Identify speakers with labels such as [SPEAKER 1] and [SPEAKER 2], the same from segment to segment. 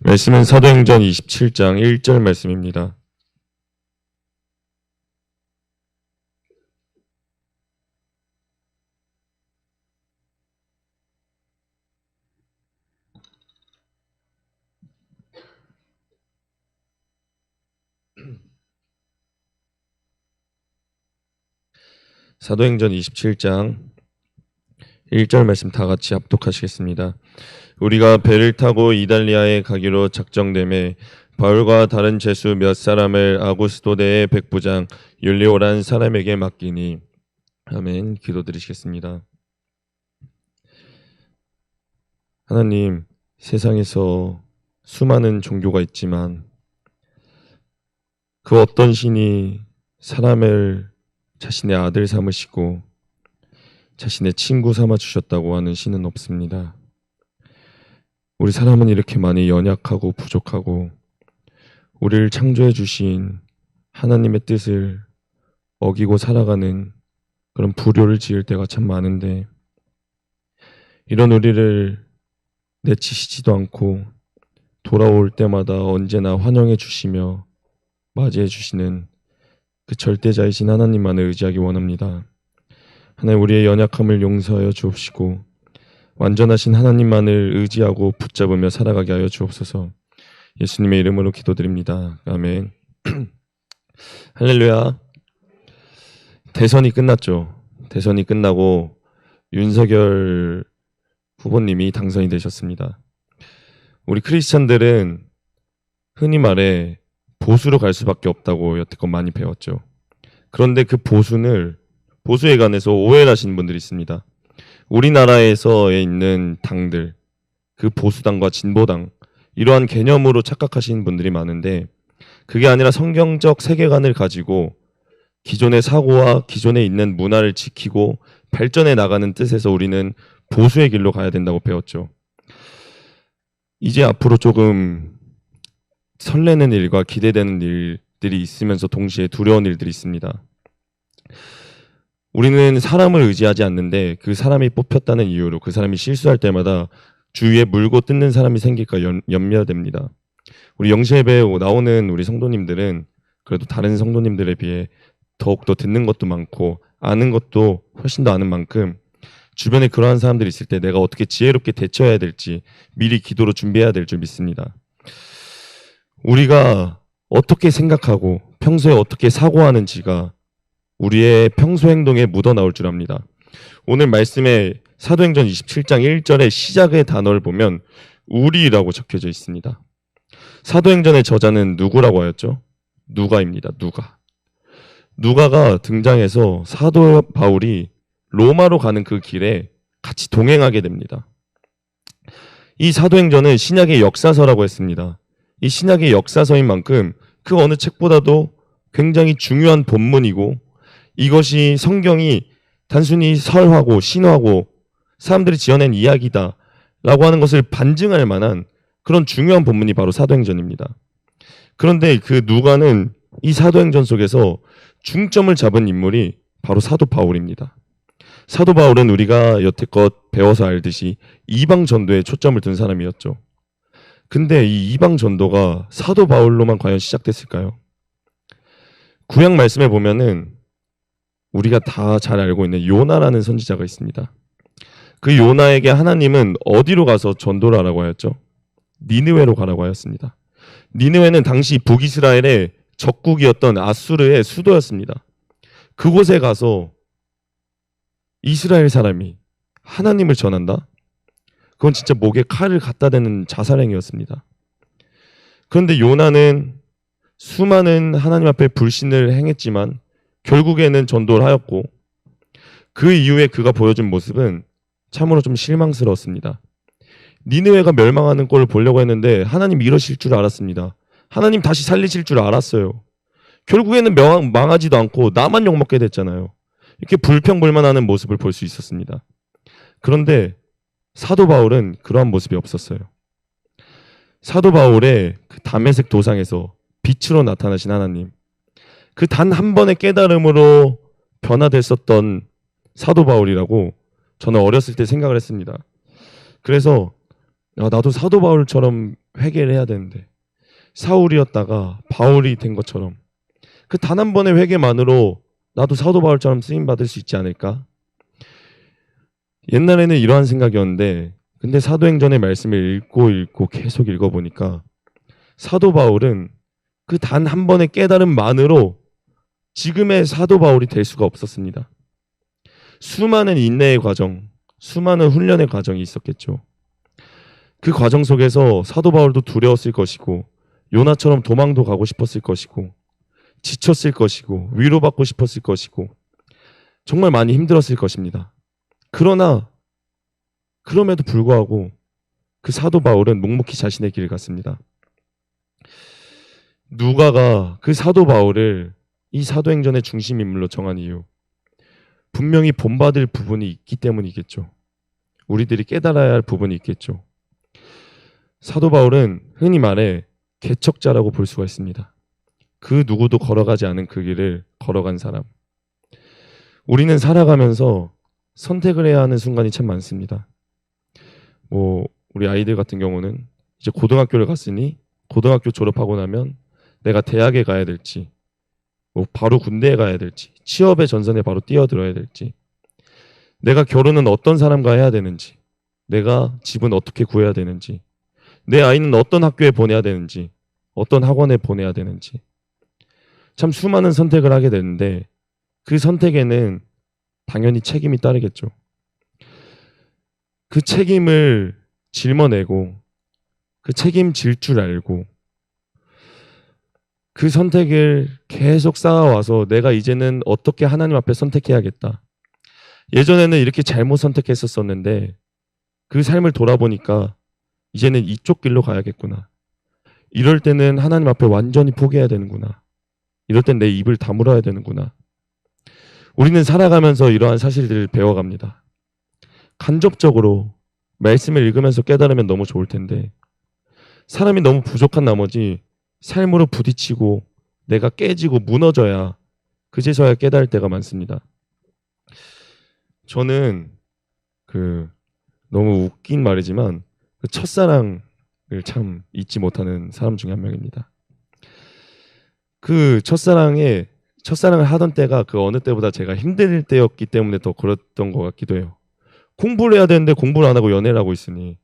[SPEAKER 1] 말씀은 사도행전 27장 1절 말씀입니다. 사도행전 27장 1절 말씀 다 같이 합독하시겠습니다. 우리가 배를 타고 이달리아에 가기로 작정되매 바울과 다른 제수 몇 사람을 아구스도대의 백부장 율리오란 사람에게 맡기니. 아멘. 기도드리시겠습니다. 하나님, 세상에서 수많은 종교가 있지만 그 어떤 신이 사람을 자신의 아들 삼으시고 자신의 친구 삼아 주셨다고 하는 신은 없습니다. 우리 사람은 이렇게 많이 연약하고 부족하고 우리를 창조해 주신 하나님의 뜻을 어기고 살아가는 그런 불효를 지을 때가 참 많은데, 이런 우리를 내치시지도 않고 돌아올 때마다 언제나 환영해 주시며 맞이해 주시는 그 절대자이신 하나님만을 의지하기 원합니다. 하나님, 우리의 연약함을 용서하여 주옵시고 완전하신 하나님만을 의지하고 붙잡으며 살아가게 하여 주옵소서. 예수님의 이름으로 기도드립니다. 아멘. 할렐루야. 대선이 끝났죠. 대선이 끝나고 윤석열 후보님이 당선이 되셨습니다. 우리 크리스찬들은 흔히 말해 보수로 갈 수밖에 없다고 여태껏 많이 배웠죠. 그런데 그 보수에 관해서 오해를 하시는 분들이 있습니다. 우리나라에서 있는 당들, 그 보수당과 진보당, 이러한 개념으로 착각하시는 분들이 많은데, 그게 아니라 성경적 세계관을 가지고 기존의 사고와 기존에 있는 문화를 지키고 발전해 나가는 뜻에서 우리는 보수의 길로 가야 된다고 배웠죠. 이제 앞으로 조금 설레는 일과 기대되는 일들이 있으면서 동시에 두려운 일들이 있습니다. 우리는 사람을 의지하지 않는데 그 사람이 뽑혔다는 이유로 그 사람이 실수할 때마다 주위에 물고 뜯는 사람이 생길까 염려됩니다. 우리 영시예배에 나오는 우리 성도님들은 그래도 다른 성도님들에 비해 더욱더 듣는 것도 많고 아는 것도 훨씬 더 아는 만큼 주변에 그러한 사람들이 있을 때 내가 어떻게 지혜롭게 대처해야 될지 미리 기도로 준비해야 될 줄 믿습니다. 우리가 어떻게 생각하고 평소에 어떻게 사고하는지가 우리의 평소 행동에 묻어나올 줄 압니다. 오늘 말씀에 사도행전 27장 1절의 시작의 단어를 보면 우리라고 적혀져 있습니다. 사도행전의 저자는 누구라고 하였죠? 누가입니다. 누가가 등장해서 사도 바울이 로마로 가는 그 길에 같이 동행하게 됩니다. 이 사도행전은 신약의 역사서라고 했습니다. 이 신약의 역사서인 만큼 그 어느 책보다도 굉장히 중요한 본문이고, 이것이 성경이 단순히 설화고 신화고 사람들이 지어낸 이야기다 라고 하는 것을 반증할 만한 그런 중요한 본문이 바로 사도행전입니다. 그런데 그 누가는 이 사도행전 속에서 중점을 잡은 인물이 바로 사도 바울입니다. 사도 바울은 우리가 여태껏 배워서 알듯이 이방 전도에 초점을 둔 사람이었죠. 근데 이 이방 전도가 사도 바울로만 과연 시작됐을까요? 구약 말씀에 보면은 우리가 다 잘 알고 있는 요나라는 선지자가 있습니다. 그 요나에게 하나님은 어디로 가서 전도를 하라고 하였죠? 니느웨로 가라고 하였습니다. 니느웨는 당시 북이스라엘의 적국이었던 아수르의 수도였습니다. 그곳에 가서 이스라엘 사람이 하나님을 전한다? 그건 진짜 목에 칼을 갖다 대는 자살행위였습니다. 그런데 요나는 수많은 하나님 앞에 불신을 행했지만 결국에는 전도를 하였고, 그 이후에 그가 보여준 모습은 참으로 좀 실망스러웠습니다. 니느웨가 멸망하는 꼴을 보려고 했는데 하나님 이러실 줄 알았습니다. 하나님 다시 살리실 줄 알았어요. 결국에는 망하지도 않고 나만 욕먹게 됐잖아요. 이렇게 불평불만하는 모습을 볼 수 있었습니다. 그런데 사도 바울은 그러한 모습이 없었어요. 사도 바울의 그 다메섹 도상에서 빛으로 나타나신 하나님, 그 단 한 번의 깨달음으로 변화됐었던 사도 바울이라고 저는 어렸을 때 생각을 했습니다. 그래서 나도 사도 바울처럼 회개를 해야 되는데 사울이었다가 바울이 된 것처럼 그 단 한 번의 회개만으로 나도 사도 바울처럼 쓰임 받을 수 있지 않을까? 옛날에는 이러한 생각이었는데 근데 사도행전의 말씀을 읽고 계속 읽어보니까 사도 바울은 그 단 한 번의 깨달음만으로 지금의 사도 바울이 될 수가 없었습니다. 수많은 인내의 과정, 수많은 훈련의 과정이 있었겠죠. 그 과정 속에서 사도 바울도 두려웠을 것이고 요나처럼 도망도 가고 싶었을 것이고 지쳤을 것이고 위로받고 싶었을 것이고 정말 많이 힘들었을 것입니다. 그러나 그럼에도 불구하고 그 사도 바울은 묵묵히 자신의 길을 갔습니다. 누가가 그 사도 바울을 이 사도행전의 중심 인물로 정한 이유 분명히 본받을 부분이 있기 때문이겠죠. 우리들이 깨달아야 할 부분이 있겠죠. 사도 바울은 흔히 말해 개척자라고 볼 수가 있습니다. 그 누구도 걸어가지 않은 그 길을 걸어간 사람. 우리는 살아가면서 선택을 해야 하는 순간이 참 많습니다. 우리 아이들 같은 경우는 이제 고등학교를 갔으니 고등학교 졸업하고 나면 내가 대학에 가야 될지 바로 군대에 가야 될지 취업의 전선에 바로 뛰어들어야 될지 내가 결혼은 어떤 사람과 해야 되는지 내가 집은 어떻게 구해야 되는지 내 아이는 어떤 학교에 보내야 되는지 어떤 학원에 보내야 되는지 참 수많은 선택을 하게 되는데 그 선택에는 당연히 책임이 따르겠죠. 그 책임을 짊어내고 그 책임질 줄 알고 그 선택을 계속 쌓아와서 내가 이제는 어떻게 하나님 앞에 선택해야겠다. 예전에는 이렇게 잘못 선택했었었는데 그 삶을 돌아보니까 이제는 이쪽 길로 가야겠구나. 이럴 때는 하나님 앞에 완전히 포기해야 되는구나. 이럴 땐 내 입을 다물어야 되는구나. 우리는 살아가면서 이러한 사실들을 배워갑니다. 간접적으로 말씀을 읽으면서 깨달으면 너무 좋을 텐데 사람이 너무 부족한 나머지 삶으로 부딪히고 내가 깨지고 무너져야 그제서야 깨달을 때가 많습니다. 저는 너무 웃긴 말이지만 그 첫사랑을 참 잊지 못하는 사람 중에 한 명입니다. 그 첫사랑을 하던 때가 그 어느 때보다 제가 힘들 때였기 때문에 더 그랬던 것 같기도 해요. 공부를 해야 되는데 공부를 안 하고 연애를 하고 있으니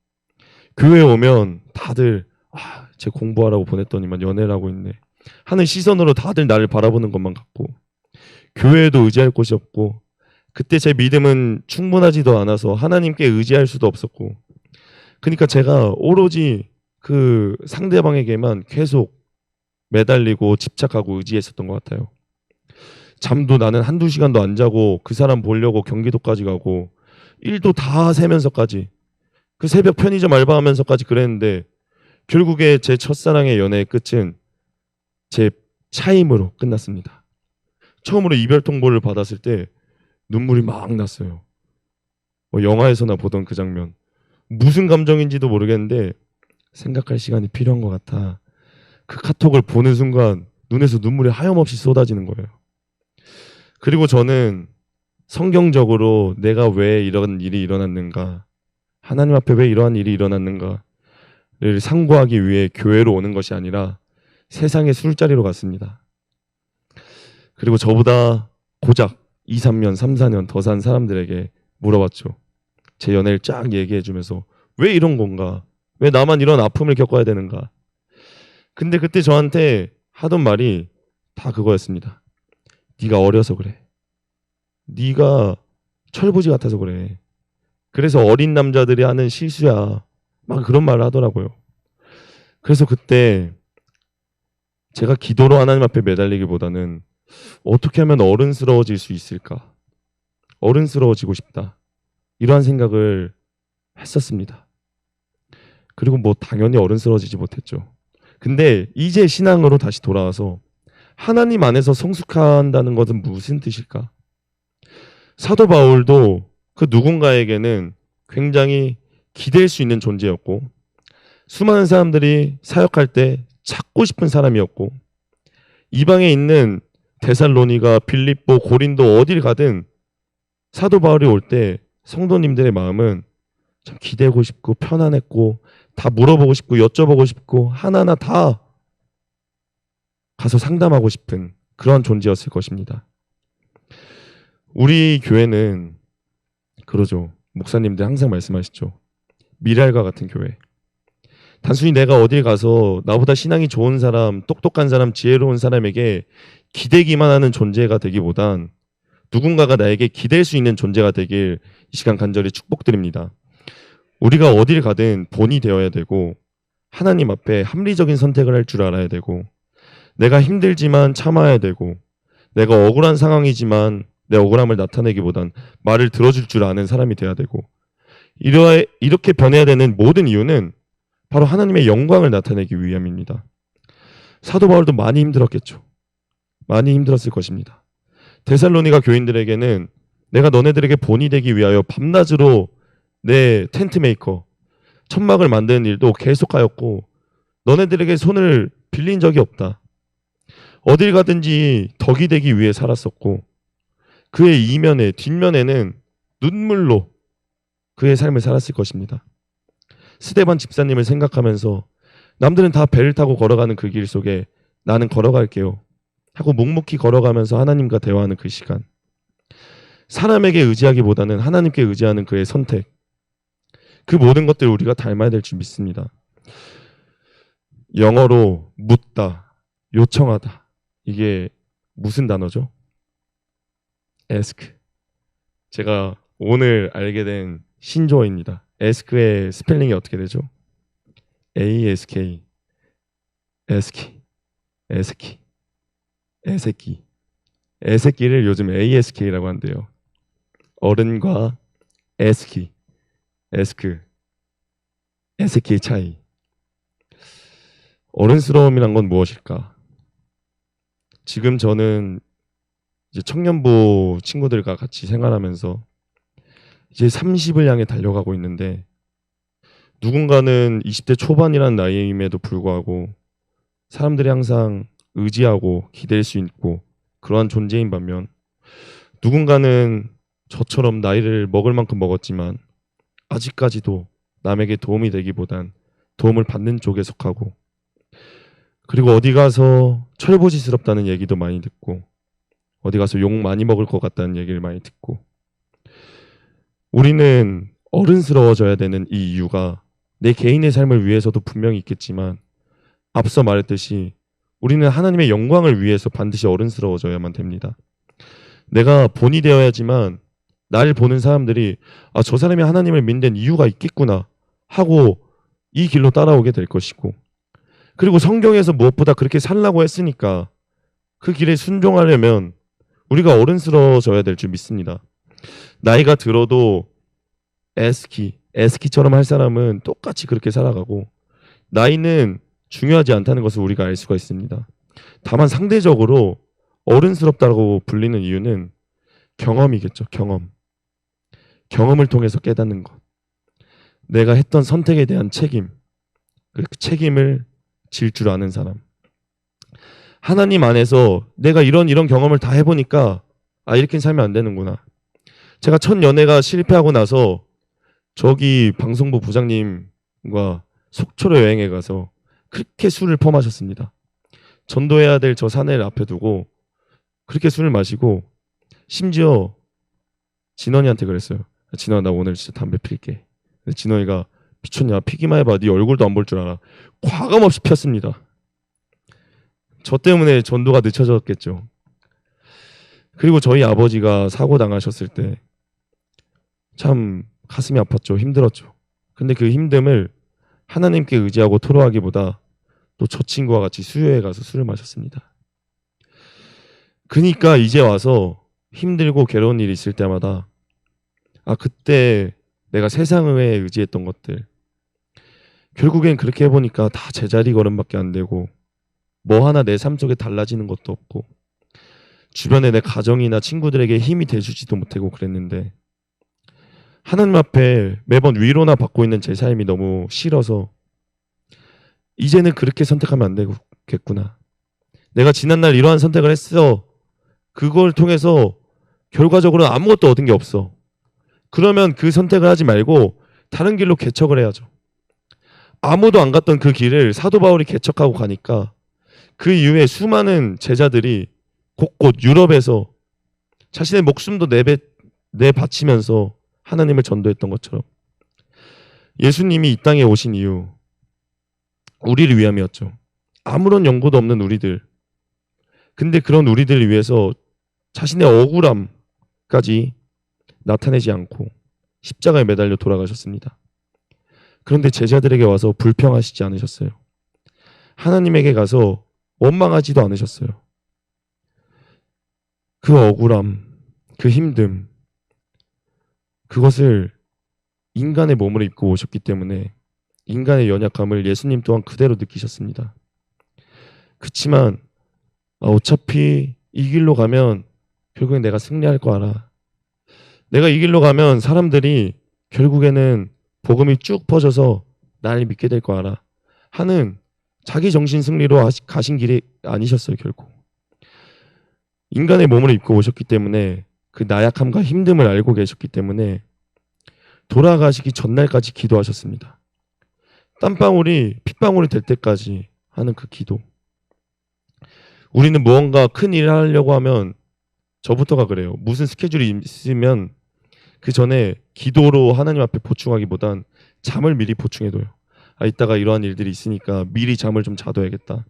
[SPEAKER 1] 교회에 오면 다들 쟤 공부하라고 보냈더니만 연애를 하고 있네 하는 시선으로 다들 나를 바라보는 것만 같고 교회에도 의지할 곳이 없고 그때 제 믿음은 충분하지도 않아서 하나님께 의지할 수도 없었고 그러니까 제가 오로지 그 상대방에게만 계속 매달리고 집착하고 의지했었던 것 같아요. 잠도 나는 한두 시간도 안 자고 그 사람 보려고 경기도까지 가고 일도 다 세면서까지 그 새벽 편의점 알바하면서까지 그랬는데 결국에 제 첫사랑의 연애의 끝은 제 차임으로 끝났습니다. 처음으로 이별 통보를 받았을 때 눈물이 막 났어요. 영화에서나 보던 그 장면. 무슨 감정인지도 모르겠는데 생각할 시간이 필요한 것 같아. 그 카톡을 보는 순간 눈에서 눈물이 하염없이 쏟아지는 거예요. 그리고 저는 성경적으로 내가 왜 이런 일이 일어났는가, 하나님 앞에 왜 이러한 일이 일어났는가를 상고하기 위해 교회로 오는 것이 아니라 세상의 술자리로 갔습니다. 그리고 저보다 고작 2, 3년, 3, 4년 더 산 사람들에게 물어봤죠. 제 연애를 쫙 얘기해주면서 왜 이런 건가? 왜 나만 이런 아픔을 겪어야 되는가? 근데 그때 저한테 하던 말이 다 그거였습니다. 네가 어려서 그래. 네가 철부지 같아서 그래. 그래서 어린 남자들이 하는 실수야. 막 그런 말을 하더라고요. 그래서 그때 제가 기도로 하나님 앞에 매달리기보다는 어떻게 하면 어른스러워질 수 있을까? 어른스러워지고 싶다. 이러한 생각을 했었습니다. 그리고 당연히 어른스러워지지 못했죠. 근데 이제 신앙으로 다시 돌아와서 하나님 안에서 성숙한다는 것은 무슨 뜻일까? 사도 바울도 그 누군가에게는 굉장히 기댈 수 있는 존재였고 수많은 사람들이 사역할 때 찾고 싶은 사람이었고 이방에 있는 데살로니가, 빌립보, 고린도 어딜 가든 사도 바울이 올 때 성도님들의 마음은 참 기대고 싶고 편안했고 다 물어보고 싶고 여쭤보고 싶고 하나하나 다 가서 상담하고 싶은 그런 존재였을 것입니다. 우리 교회는 그러죠. 목사님들 항상 말씀하시죠. 미랄과 같은 교회. 단순히 내가 어딜 가서 나보다 신앙이 좋은 사람, 똑똑한 사람, 지혜로운 사람에게 기대기만 하는 존재가 되기보단 누군가가 나에게 기댈 수 있는 존재가 되길 이 시간 간절히 축복드립니다. 우리가 어딜 가든 본이 되어야 되고 하나님 앞에 합리적인 선택을 할 줄 알아야 되고 내가 힘들지만 참아야 되고 내가 억울한 상황이지만 내 억울함을 나타내기보단 말을 들어줄 줄 아는 사람이 돼야 되고 이렇게 변해야 되는 모든 이유는 바로 하나님의 영광을 나타내기 위함입니다. 사도 바울도 많이 힘들었겠죠. 많이 힘들었을 것입니다. 데살로니가 교인들에게는 내가 너네들에게 본이 되기 위하여 밤낮으로 내 텐트 메이커, 천막을 만드는 일도 계속하였고 너네들에게 손을 빌린 적이 없다. 어딜 가든지 덕이 되기 위해 살았었고 그의 이면에 뒷면에는 눈물로 그의 삶을 살았을 것입니다. 스데반 집사님을 생각하면서 남들은 다 배를 타고 걸어가는 그 길 속에 나는 걸어갈게요 하고 묵묵히 걸어가면서 하나님과 대화하는 그 시간. 사람에게 의지하기보다는 하나님께 의지하는 그의 선택. 그 모든 것들을 우리가 닮아야 될 줄 믿습니다. 영어로 묻다, 요청하다. 이게 무슨 단어죠? ask. 제가 오늘 알게 된 신조어입니다. ask의 스펠링이 어떻게 되죠? ask. ask. ask. 애새끼. 애새끼를 요즘 ASK라고 한대요. 어른과 ask. ask. 애새끼의 차이. 어른스러움이란 건 무엇일까? 지금 저는 이제 청년부 친구들과 같이 생활하면서 이제 30을 향해 달려가고 있는데 누군가는 20대 초반이라는 나이임에도 불구하고 사람들이 항상 의지하고 기댈 수 있고 그러한 존재인 반면 누군가는 저처럼 나이를 먹을 만큼 먹었지만 아직까지도 남에게 도움이 되기보단 도움을 받는 쪽에 속하고 그리고 어디 가서 철부지스럽다는 얘기도 많이 듣고 어디 가서 욕 많이 먹을 것 같다는 얘기를 많이 듣고 우리는 어른스러워져야 되는 이 이유가 내 개인의 삶을 위해서도 분명히 있겠지만 앞서 말했듯이 우리는 하나님의 영광을 위해서 반드시 어른스러워져야만 됩니다. 내가 본이 되어야지만 날 보는 사람들이 아, 저 사람이 하나님을 믿는 이유가 있겠구나 하고 이 길로 따라오게 될 것이고 그리고 성경에서 무엇보다 그렇게 살라고 했으니까 그 길에 순종하려면 우리가 어른스러워져야 될 줄 믿습니다. 나이가 들어도 에스키처럼 할 사람은 똑같이 그렇게 살아가고 나이는 중요하지 않다는 것을 우리가 알 수가 있습니다. 다만 상대적으로 어른스럽다고 불리는 이유는 경험이겠죠. 경험을 통해서 깨닫는 것. 내가 했던 선택에 대한 책임. 그 책임을 질 줄 아는 사람. 하나님 안에서 내가 이런 경험을 다 해보니까 아 이렇게 살면 안 되는구나. 제가 첫 연애가 실패하고 나서 저기 방송부 부장님과 속초로 여행에 가서 그렇게 술을 퍼마셨습니다. 전도해야 될 저 사내를 앞에 두고 그렇게 술을 마시고 심지어 진원이한테 그랬어요. 진원아 나 오늘 진짜 담배 필게. 진원이가 미쳤냐 피기만 해봐 네 얼굴도 안 볼 줄 알아. 과감없이 폈습니다. 저 때문에 전도가 늦춰졌겠죠. 그리고 저희 아버지가 사고 당하셨을 때 참 가슴이 아팠죠. 힘들었죠. 근데 그 힘듦을 하나님께 의지하고 토로하기보다 또 저 친구와 같이 수요에 가서 술을 마셨습니다. 그러니까 이제 와서 힘들고 괴로운 일이 있을 때마다 아 그때 내가 세상에 의지했던 것들 결국엔 그렇게 해보니까 다 제자리 걸음밖에 안 되고 뭐 하나 내 삶 속에 달라지는 것도 없고 주변에 내 가정이나 친구들에게 힘이 돼주지도 못하고 그랬는데 하나님 앞에 매번 위로나 받고 있는 제 삶이 너무 싫어서 이제는 그렇게 선택하면 안 되겠구나. 내가 지난날 이러한 선택을 했어. 그걸 통해서 결과적으로 아무것도 얻은 게 없어. 그러면 그 선택을 하지 말고 다른 길로 개척을 해야죠. 아무도 안 갔던 그 길을 사도 바울이 개척하고 가니까 그 이후에 수많은 제자들이 곳곳 유럽에서 자신의 목숨도 내바치면서 하나님을 전도했던 것처럼 예수님이 이 땅에 오신 이유 우리를 위함이었죠. 아무런 연고도 없는 우리들. 근데 그런 우리들을 위해서 자신의 억울함까지 나타내지 않고 십자가에 매달려 돌아가셨습니다. 그런데 제자들에게 와서 불평하시지 않으셨어요. 하나님에게 가서 원망하지도 않으셨어요. 그 억울함, 그 힘듦, 그것을 인간의 몸을 입고 오셨기 때문에 인간의 연약함을 예수님 또한 그대로 느끼셨습니다. 그치만 어차피 이 길로 가면 결국엔 내가 승리할 거 알아. 내가 이 길로 가면 사람들이 결국에는 복음이 쭉 퍼져서 날 믿게 될 거 알아. 하는 자기 정신 승리로 가신 길이 아니셨어요. 결국. 인간의 몸을 입고 오셨기 때문에 그 나약함과 힘듦을 알고 계셨기 때문에 돌아가시기 전날까지 기도하셨습니다. 땀방울이 핏방울이 될 때까지 하는 그 기도. 우리는 무언가 큰 일을 하려고 하면 저부터가 그래요. 무슨 스케줄이 있으면 그 전에 기도로 하나님 앞에 보충하기보단 잠을 미리 보충해둬요. 이따가 이러한 일들이 있으니까 미리 잠을 좀 자둬야겠다.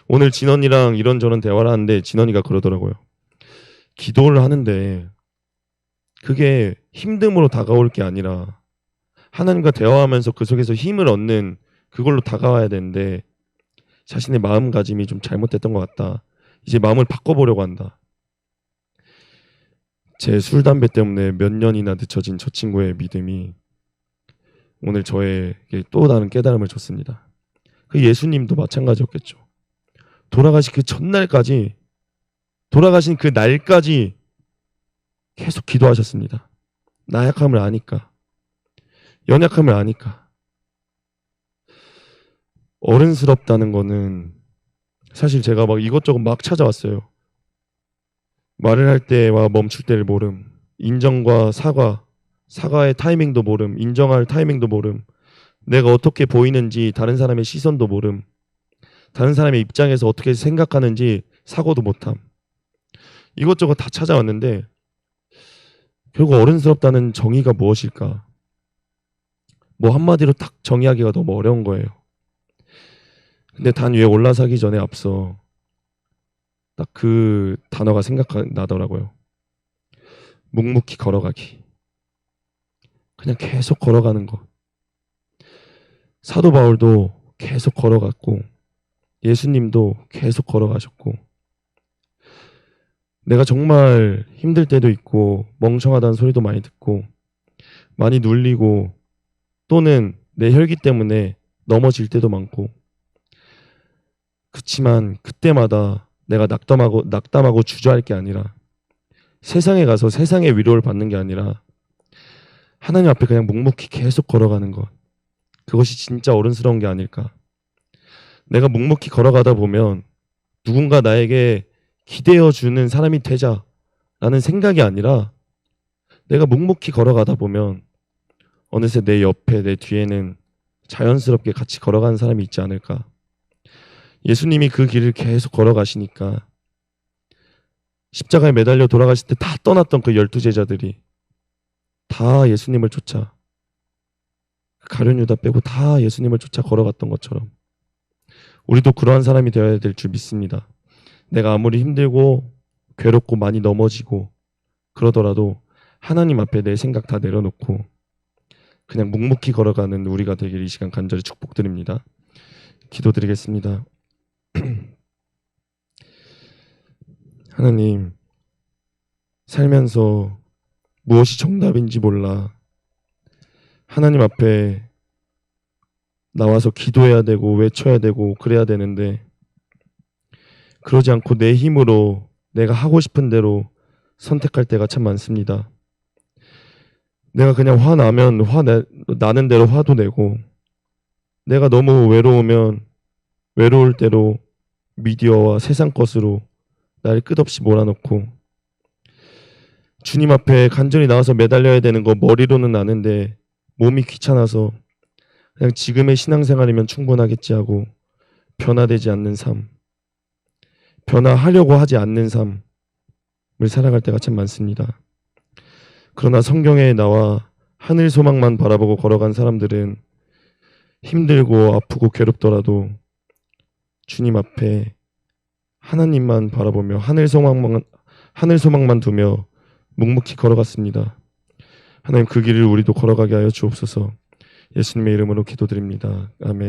[SPEAKER 1] 오늘 진원이랑 이런저런 대화를 하는데 진원이가 그러더라고요. 기도를 하는데 그게 힘듦으로 다가올 게 아니라 하나님과 대화하면서 그 속에서 힘을 얻는 그걸로 다가와야 되는데 자신의 마음가짐이 좀 잘못됐던 것 같다. 이제 마음을 바꿔보려고 한다. 제 술, 담배 때문에 몇 년이나 늦춰진 저 친구의 믿음이 오늘 저에게 또 다른 깨달음을 줬습니다. 그 예수님도 마찬가지였겠죠. 돌아가신 그 전날까지, 돌아가신 그 날까지 계속 기도하셨습니다. 나약함을 아니까, 연약함을 아니까. 어른스럽다는 거는 사실 제가 막 이것저것 막 찾아왔어요. 말을 할 때와 멈출 때를 모름, 인정과 사과의 타이밍도 모름, 인정할 타이밍도 모름, 내가 어떻게 보이는지 다른 사람의 시선도 모름, 다른 사람의 입장에서 어떻게 생각하는지 사고도 못함. 이것저것 다 찾아왔는데 결국 어른스럽다는 정의가 무엇일까? 뭐 한마디로 딱 정의하기가 너무 어려운 거예요. 근데 단 위에 올라서기 전에 앞서 딱 그 단어가 생각나더라고요. 묵묵히 걸어가기. 그냥 계속 걸어가는 것. 사도 바울도 계속 걸어갔고 예수님도 계속 걸어가셨고 내가 정말 힘들 때도 있고 멍청하다는 소리도 많이 듣고 많이 눌리고 또는 내 혈기 때문에 넘어질 때도 많고 그치만 그때마다 내가 낙담하고 주저할 게 아니라 세상에 가서 세상의 위로를 받는 게 아니라 하나님 앞에 그냥 묵묵히 계속 걸어가는 것. 그것이 진짜 어른스러운 게 아닐까. 내가 묵묵히 걸어가다 보면 누군가 나에게 기대어 주는 사람이 되자라는 생각이 아니라 내가 묵묵히 걸어가다 보면 어느새 내 옆에 내 뒤에는 자연스럽게 같이 걸어가는 사람이 있지 않을까. 예수님이 그 길을 계속 걸어가시니까 십자가에 매달려 돌아가실 때 다 떠났던 그 12제자들이 다 예수님을 쫓아 가룟 유다 빼고 다 예수님을 쫓아 걸어갔던 것처럼 우리도 그러한 사람이 되어야 될 줄 믿습니다. 내가 아무리 힘들고 괴롭고 많이 넘어지고 그러더라도 하나님 앞에 내 생각 다 내려놓고 그냥 묵묵히 걸어가는 우리가 되길 이 시간 간절히 축복드립니다. 기도드리겠습니다. 하나님, 살면서 무엇이 정답인지 몰라 하나님 앞에 나와서 기도해야 되고 외쳐야 되고 그래야 되는데 그러지 않고 내 힘으로 내가 하고 싶은 대로 선택할 때가 참 많습니다. 내가 그냥 화나면 나는 대로 화도 내고 내가 너무 외로우면 외로울 대로 미디어와 세상 것으로 나를 끝없이 몰아넣고 주님 앞에 간절히 나와서 매달려야 되는 거 머리로는 아는데 몸이 귀찮아서 그냥 지금의 신앙생활이면 충분하겠지 하고 변화되지 않는 삶, 변화하려고 하지 않는 삶을 살아갈 때가 참 많습니다. 그러나 성경에 나와 하늘 소망만 바라보고 걸어간 사람들은 힘들고 아프고 괴롭더라도 주님 앞에 하나님만 바라보며 하늘 소망만 두며 묵묵히 걸어갔습니다. 하나님 그 길을 우리도 걸어가게 하여 주옵소서. 예수님의 이름으로 기도드립니다. 아멘.